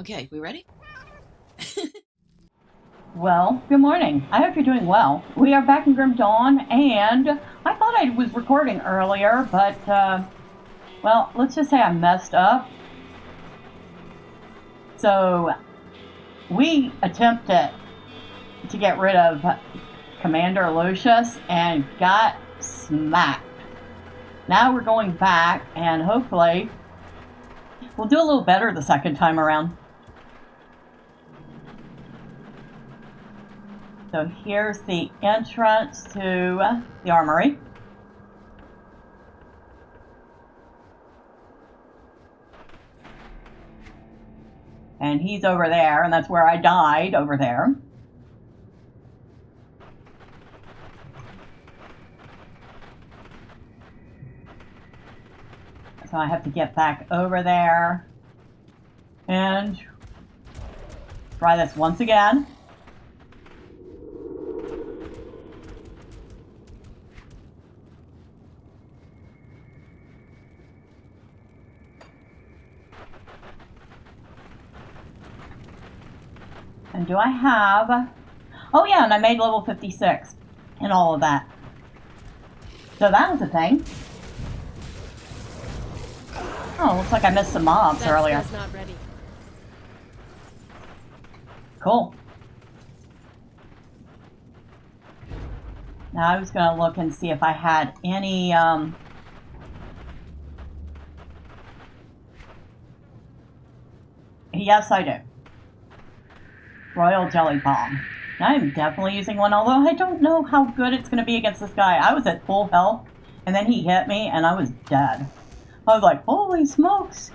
Okay, we ready? Well, good morning. I hope you're doing well. We are back in Grim Dawn, and I thought I was recording earlier, but, well, let's just say I messed up. So, we attempted to get rid of Commander Lucius and got smacked. Now we're going back, and hopefully we'll do a little better the second time around. So here's the entrance to the armory. And he's over there, and that's where I died, over there. So I have to get back over there and try this once again. And do I have... Oh yeah, and I made level 56 and all of that. So that was a thing. Oh, looks like I missed some mobs earlier. Not ready. Cool. Now I was going to look and see if I had any... Yes, I do. Royal Jelly Bomb. I'm definitely using one, although I don't know how good it's going to be against this guy. I was at full health, and then he hit me, and I was dead. I was like, holy smokes!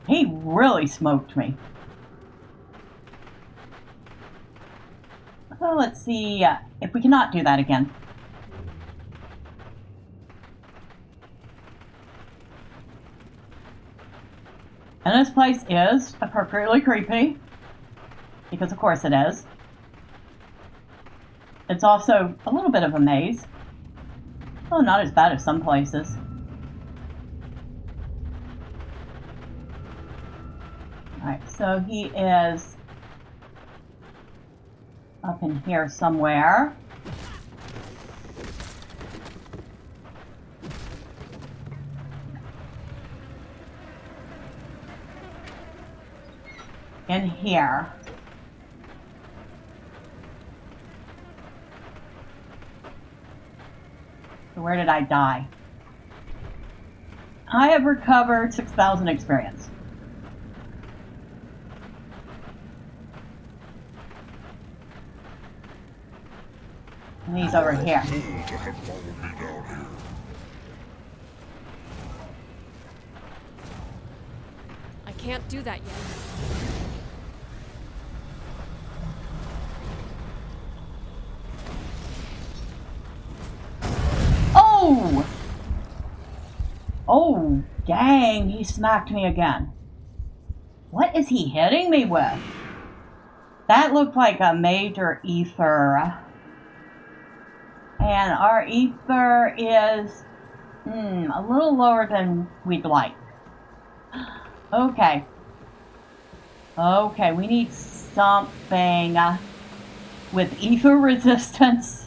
He really smoked me. So let's see if we cannot do that again. And this place is appropriately creepy, because of course it is. It's also a little bit of a maze. Oh, not as bad as some places. Alright, so he is up in here somewhere. In here. So where did I die? I have recovered 6,000 experience. And he's over here. I can't do that yet. Oh! Oh, dang, he smacked me again. What is he hitting me with? That looked like a major ether. And our ether is a little lower than we'd like. Okay. Okay, we need something with ether resistance.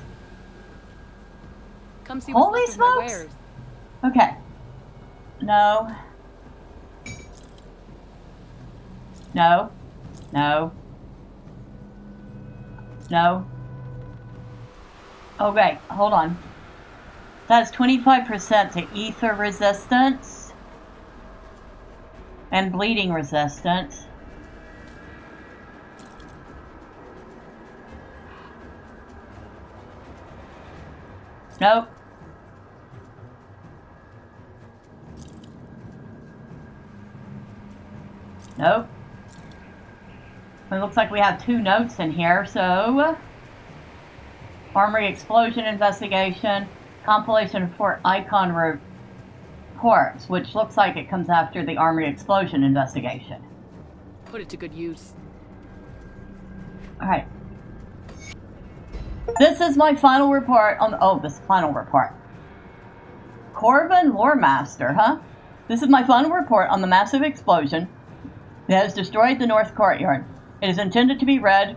Come see Holy what's left of my smokes! wares. Okay. No. No. No. No. Okay, hold on. That's 25% to ether resistance and bleeding resistance. Nope. Nope. It looks like we have two notes in here, so... Armory Explosion Investigation, compilation of Fort Ikon reports, which looks like it comes after the Armory Explosion Investigation. Put it to good use. Alright. This is my final report on... Oh, this final report. Corvin Loremaster, huh? This is my final report on the massive explosion that has destroyed the north courtyard. It is intended to be read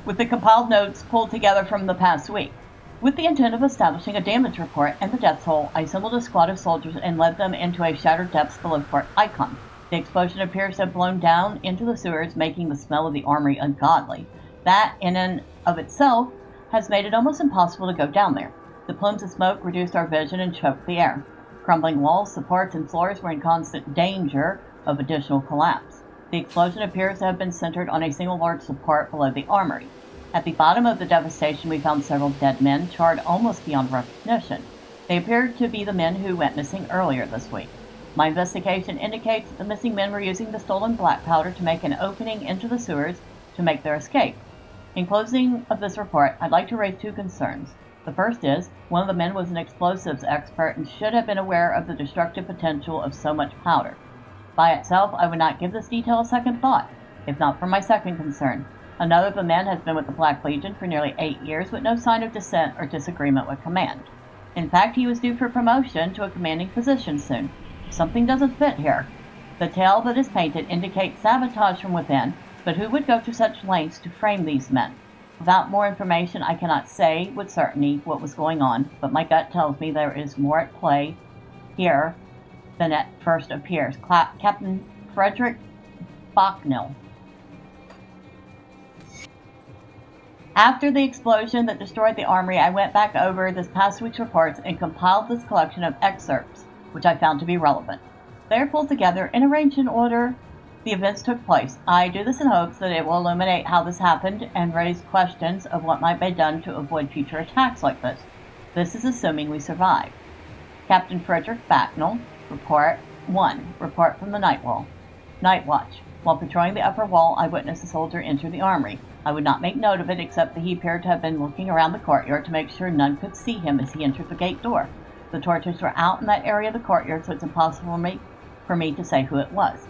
with the compiled notes pulled together from the past week. With the intent of establishing a damage report and the death toll, I assembled a squad of soldiers and led them into a shattered depths below Fort Ikon. The explosion appears to have blown down into the sewers, making the smell of the armory ungodly. That, in and of itself, has made it almost impossible to go down there. The plumes of smoke reduced our vision and choked the air. Crumbling walls, supports, and floors were in constant danger of additional collapse. The explosion appears to have been centered on a single large support below the armory. At the bottom of the devastation, we found several dead men, charred almost beyond recognition. They appeared to be the men who went missing earlier this week. My investigation indicates that the missing men were using the stolen black powder to make an opening into the sewers to make their escape. In closing of this report, I'd like to raise two concerns. The first is, one of the men was an explosives expert and should have been aware of the destructive potential of so much powder. By itself, I would not give this detail a second thought, if not for my second concern. Another of the men has been with the Black Legion for nearly 8 years with no sign of dissent or disagreement with command. In fact, he was due for promotion to a commanding position soon. Something doesn't fit here. The tale that is painted indicates sabotage from within, but who would go to such lengths to frame these men? Without more information, I cannot say with certainty what was going on, but my gut tells me there is more at play here than at first appears. Captain Frederick Bachnill. After the explosion that destroyed the armory, I went back over this past week's reports and compiled this collection of excerpts, which I found to be relevant. They are pulled together and arranged in order the events took place. I do this in hopes that it will illuminate how this happened and raise questions of what might be done to avoid future attacks like this. This is assuming we survive. Captain Frederick Bachnill, Report 1. Report from the Night Watch. While patrolling the upper wall, I witnessed a soldier enter the armory. I would not make note of it except that he appeared to have been looking around the courtyard to make sure none could see him as he entered the gate door. The torches were out in that area of the courtyard, so it's impossible for me to say who it was.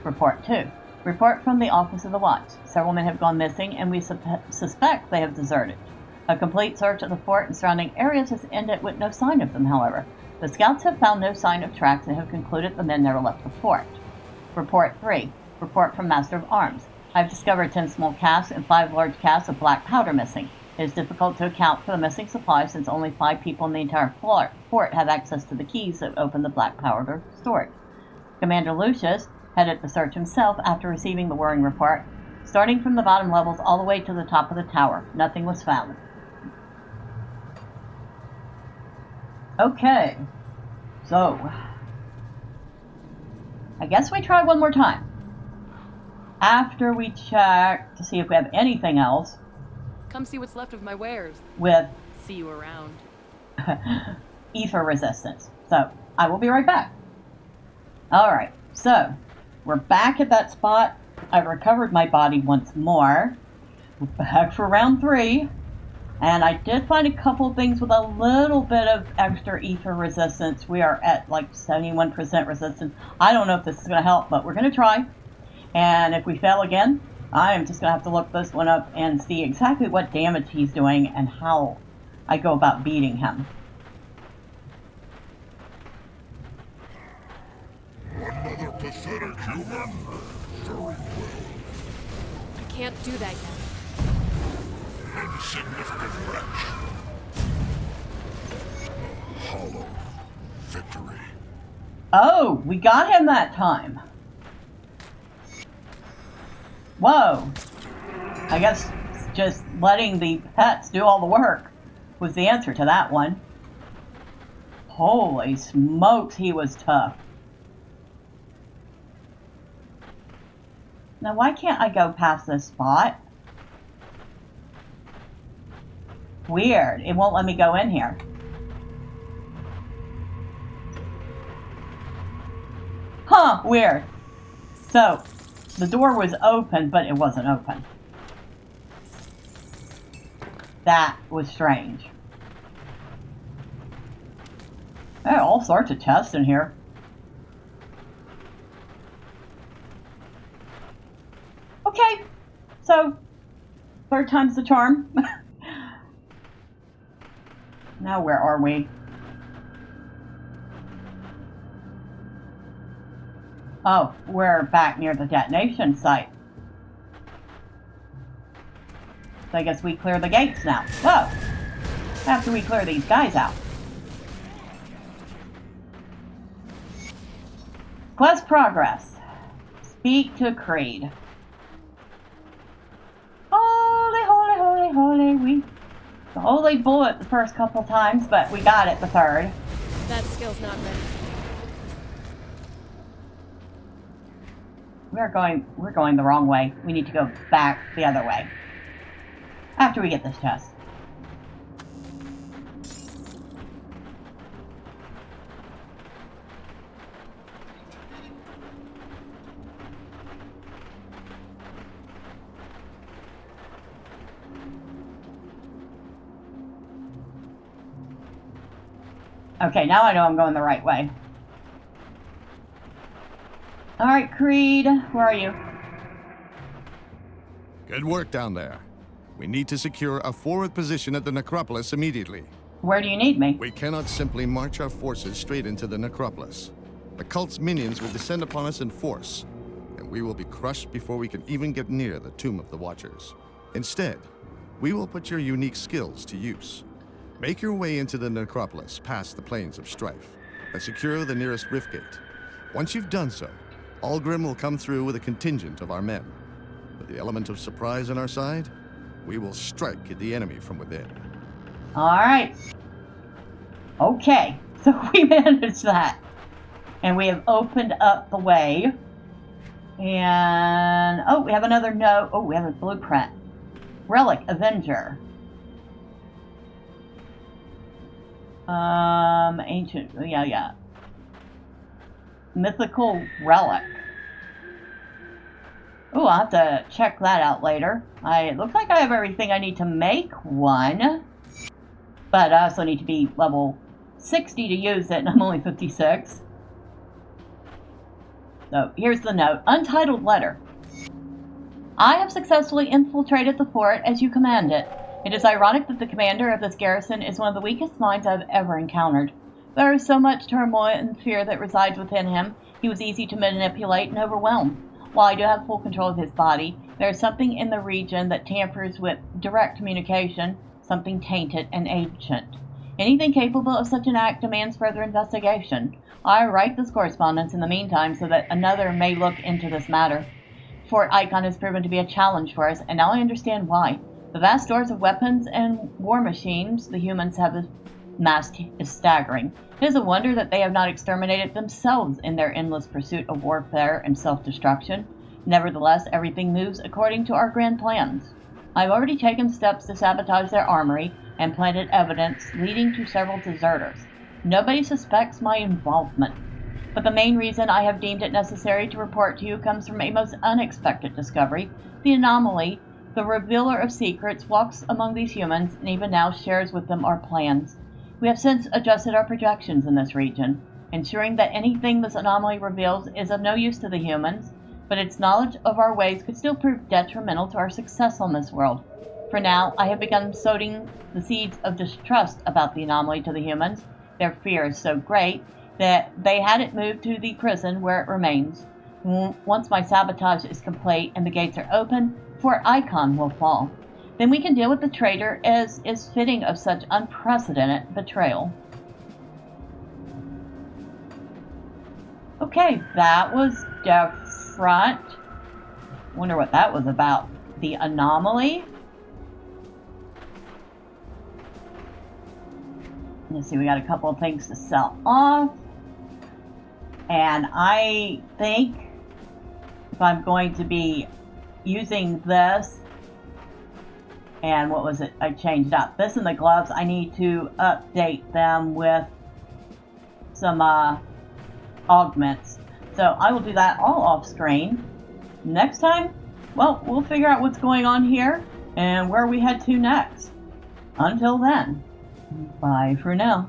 Report 2. Report from the Office of the Watch. Several men have gone missing, and we suspect they have deserted. A complete search of the fort and surrounding areas has ended with no sign of them, however. The scouts have found no sign of tracks and have concluded the men never left the fort. Report 3. Report from Master of Arms. I have discovered 10 small casks and 5 large casks of black powder missing. It is difficult to account for the missing supply since only 5 people in the entire fort have access to the keys that open the black powder storage. Commander Lucius headed the search himself after receiving the worrying report. Starting from the bottom levels all the way to the top of the tower, nothing was found. Okay, so I guess we try one more time. After we check to see if we have anything else. Come see what's left of my wares. With See you around. ether resistance. So I will be right back. Alright, so we're back at that spot. I've recovered my body once more. We're back for round 3. And I did find a couple of things with a little bit of extra ether resistance. We are at like 71% resistance. I don't know if this is going to help, but we're going to try. And if we fail again, I am just going to have to look this one up and see exactly what damage he's doing and how I go about beating him. Another pathetic human? Very well. I can't do that yet. Insignificant wretch. A hollow victory. Oh, we got him that time. Whoa. I guess just letting the pets do all the work was the answer to that one. Holy smokes, he was tough. Now, why can't I go past this spot? Weird. It won't let me go in here. Huh, weird. So, the door was open, but it wasn't open. That was strange. There are all sorts of chests in here. Okay, so, third time's the charm. Now where are we? Oh, we're back near the detonation site. So I guess we clear the gates now. Whoa! After we clear these guys out. Quest progress. Speak to Creed. Holy, holy, holy, holy. We only blew it the first couple times, but we got it the third. That skill's not ready. We're going the wrong way. We need to go back the other way. After we get this chest. Okay, now I know I'm going the right way. Alright, Creed, where are you? Good work down there. We need to secure a forward position at the necropolis immediately. Where do you need me? We cannot simply march our forces straight into the necropolis. The cult's minions will descend upon us in force, and we will be crushed before we can even get near the Tomb of the Watchers. Instead, we will put your unique skills to use. Make your way into the necropolis past the Plains of Strife, and secure the nearest rift gate. Once you've done so, Algrim will come through with a contingent of our men. With the element of surprise on our side, we will strike at the enemy from within. Alright. Okay, so we managed that. And we have opened up the way. And, oh, we have another note. Oh, we have a blueprint. Relic Avenger. Ancient, yeah. Mythical relic. Ooh, I'll have to check that out later. It looks like I have everything I need to make one. But I also need to be level 60 to use it, and I'm only 56. So, here's the note. Untitled letter. I have successfully infiltrated the fort as you commanded. It is ironic that the commander of this garrison is one of the weakest minds I've ever encountered. There is so much turmoil and fear that resides within him, he was easy to manipulate and overwhelm. While I do have full control of his body, there is something in the region that tampers with direct communication, something tainted and ancient. Anything capable of such an act demands further investigation. I write this correspondence in the meantime so that another may look into this matter. Fort Ikon has proven to be a challenge for us, and now I understand why. The vast stores of weapons and war machines the humans have amassed is staggering. It is a wonder that they have not exterminated themselves in their endless pursuit of warfare and self-destruction. Nevertheless, everything moves according to our grand plans. I have already taken steps to sabotage their armory and planted evidence leading to several deserters. Nobody suspects my involvement. But the main reason I have deemed it necessary to report to you comes from a most unexpected discovery. The anomaly, the revealer of secrets, walks among these humans and even now shares with them our plans. We have since adjusted our projections in this region, ensuring that anything this anomaly reveals is of no use to the humans, but its knowledge of our ways could still prove detrimental to our success on this world. For now, I have begun sowing the seeds of distrust about the anomaly to the humans. Their fear is so great that they had it moved to the prison where it remains. Once my sabotage is complete and the gates are open, Fort Ikon will fall. Then we can deal with the traitor as is fitting of such unprecedented betrayal. Okay, that was different. Wonder what that was about. The anomaly? Let's see, we got a couple of things to sell off. And I think if I'm going to be using this, and what was it? I changed up. This and the gloves, I need to update them with some augments. So I will do that all off screen. Next time, well, we'll figure out what's going on here and where we head to next. Until then, bye for now.